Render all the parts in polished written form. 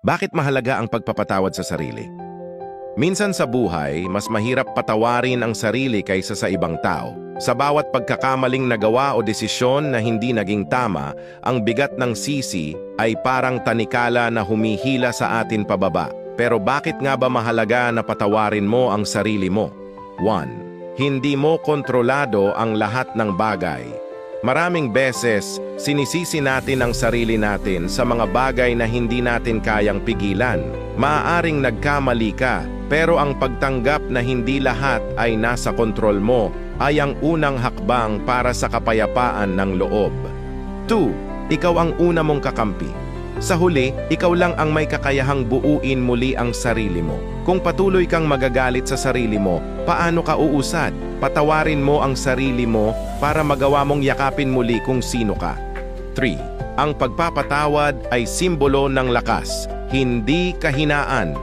Bakit mahalaga ang pagpapatawad sa sarili? Minsan sa buhay, mas mahirap patawarin ang sarili kaysa sa ibang tao. Sa bawat pagkakamaling nagawa o desisyon na hindi naging tama, ang bigat ng sisi ay parang tanikala na humihila sa atin pababa. Pero bakit nga ba mahalaga na patawarin mo ang sarili mo? 1. Hindi mo kontrolado ang lahat ng bagay. Maraming beses, sinisisi natin ang sarili natin sa mga bagay na hindi natin kayang pigilan. Maaaring nagkamali ka, pero ang pagtanggap na hindi lahat ay nasa kontrol mo ay ang unang hakbang para sa kapayapaan ng loob. 2. Ikaw ang una mong kakampi. Sa huli, ikaw lang ang may kakayahang buuin muli ang sarili mo. Kung patuloy kang magagalit sa sarili mo, paano ka uusad? Patawarin mo ang sarili mo para magawa mong yakapin muli kung sino ka. 3. Ang pagpapatawad ay simbolo ng lakas, hindi kahinaan.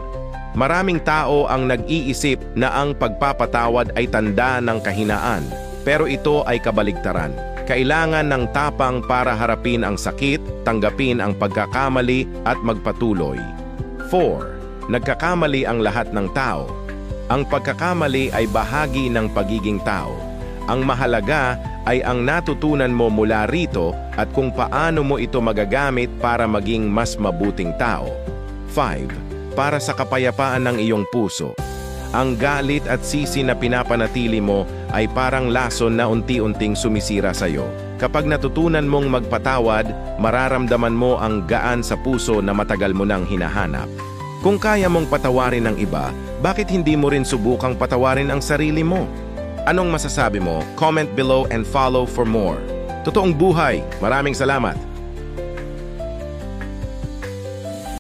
Maraming tao ang nag-iisip na ang pagpapatawad ay tanda ng kahinaan, pero ito ay kabaligtaran. Kailangan ng tapang para harapin ang sakit, tanggapin ang pagkakamali at magpatuloy. 4. Nagkakamali ang lahat ng tao. Ang pagkakamali ay bahagi ng pagiging tao. Ang mahalaga ay ang natutunan mo mula rito at kung paano mo ito magagamit para maging mas mabuting tao. 5. Para sa kapayapaan ng iyong puso. Ang galit at sisi na pinapanatili mo ay parang lason na unti-unting sumisira sa iyo. Kapag natutunan mong magpatawad, mararamdaman mo ang gaan sa puso na matagal mo nang hinahanap. Kung kaya mong patawarin ang iba, bakit hindi mo rin subukang patawarin ang sarili mo? Anong masasabi mo? Comment below and follow for more. Totoong buhay. Maraming salamat!